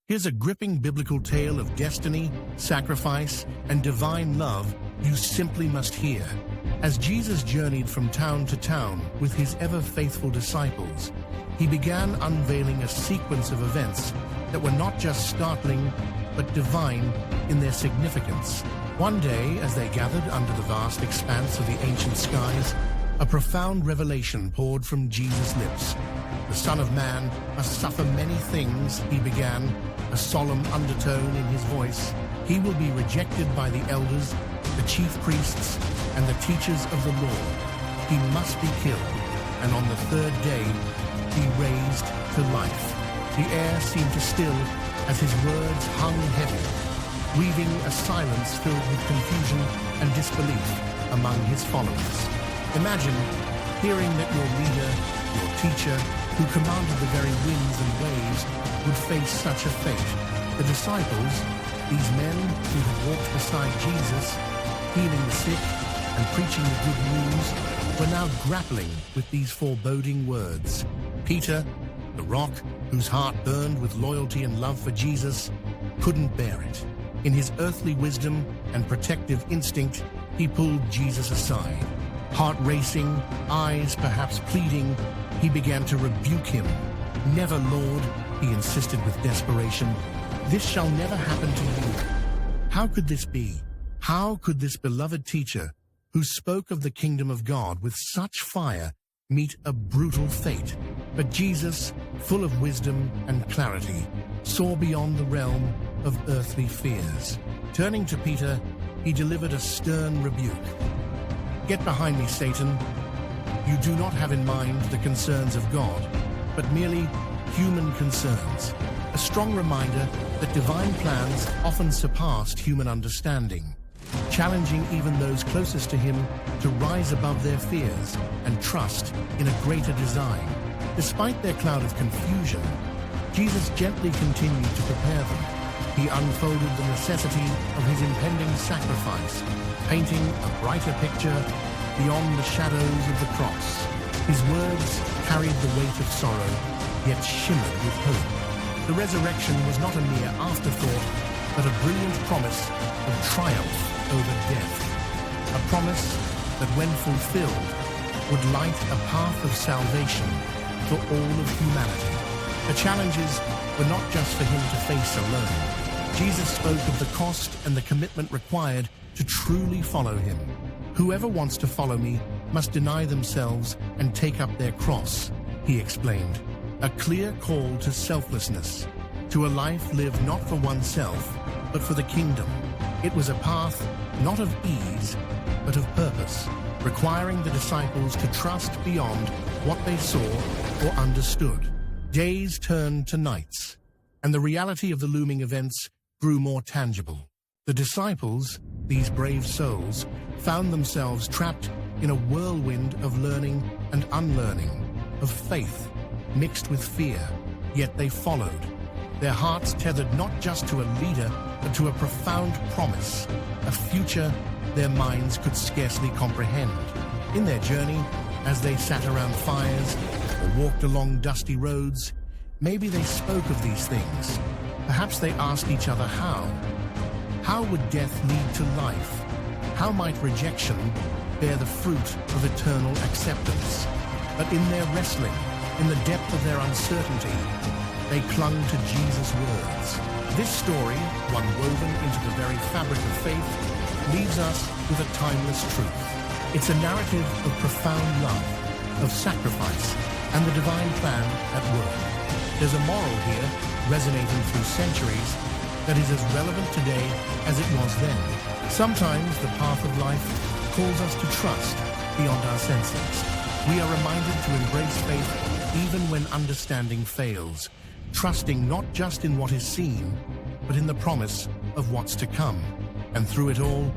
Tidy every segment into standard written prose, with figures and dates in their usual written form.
Here's a gripping biblical tale of destiny, sacrifice, and divine love you simply must hear. As Jesus journeyed from town to town with his ever-faithful disciples, he began unveiling a sequence of events that were not just startling, but divine in their significance. One day, as they gathered under the vast expanse of the ancient skies, a profound revelation poured from Jesus' lips. The Son of Man must suffer many things, he began, a solemn undertone in his voice. He will be rejected by the elders, the chief priests, and the teachers of the law. He must be killed, and on the third day, be raised to life. The air seemed to still as his words hung heavy, weaving a silence filled with confusion and disbelief among his followers. Imagine hearing that your leader, your teacher, who commanded the very winds and waves, would face such a fate. The disciples, these men who had walked beside Jesus, healing the sick and preaching the good news, were now grappling with these foreboding words. Peter, the rock, whose heart burned with loyalty and love for Jesus, couldn't bear it. In his earthly wisdom and protective instinct, he pulled Jesus aside. Heart racing, eyes perhaps pleading, he began to rebuke him. "Never, Lord," he insisted with desperation. "This shall never happen to you." How could this be? How could this beloved teacher, who spoke of the kingdom of God with such fire, meet a brutal fate? But Jesus, full of wisdom and clarity, saw beyond the realm of earthly fears. Turning to Peter, he delivered a stern rebuke. "Get behind me, Satan. You do not have in mind the concerns of God, but merely human concerns." A strong reminder that divine plans often surpassed human understanding, challenging even those closest to him to rise above their fears and trust in a greater design. Despite their cloud of confusion, Jesus gently continued to prepare them. He unfolded the necessity of his impending sacrifice, painting a brighter picture beyond the shadows of the cross. His words carried the weight of sorrow, yet shimmered with hope. The resurrection was not a mere afterthought, but a brilliant promise of triumph over death. A promise that, when fulfilled, would light a path of salvation for all of humanity. The challenges were not just for him to face alone. Jesus spoke of the cost and the commitment required to truly follow him. "Whoever wants to follow me must deny themselves and take up their cross," he explained. A clear call to selflessness, to a life lived not for oneself, but for the kingdom. It was a path not of ease, but of purpose, requiring the disciples to trust beyond what they saw or understood. Days turned to nights, and the reality of the looming events grew more tangible. The disciples, these brave souls, found themselves trapped in a whirlwind of learning and unlearning, of faith mixed with fear. Yet they followed, their hearts tethered not just to a leader, but to a profound promise, a future their minds could scarcely comprehend. In their journey, as they sat around fires or walked along dusty roads, maybe they spoke of these things. Perhaps they asked each other how. How would death lead to life? How might rejection bear the fruit of eternal acceptance? But in their wrestling, in the depth of their uncertainty, they clung to Jesus' words. This story, one woven into the very fabric of faith, leaves us with a timeless truth. It's a narrative of profound love, of sacrifice, and the divine plan at work. There's a moral here, resonating through centuries, that is as relevant today as it was then. Sometimes the path of life calls us to trust beyond our senses. We are reminded to embrace faith even when understanding fails, trusting not just in what is seen, but in the promise of what's to come. And through it all,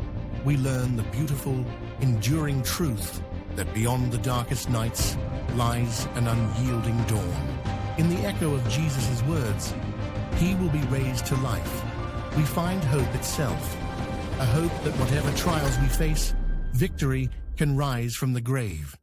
we learn the beautiful, enduring truth that beyond the darkest nights lies an unyielding dawn. In the echo of Jesus' words, "He will be raised to life," we find hope itself, a hope that whatever trials we face, victory can rise from the grave.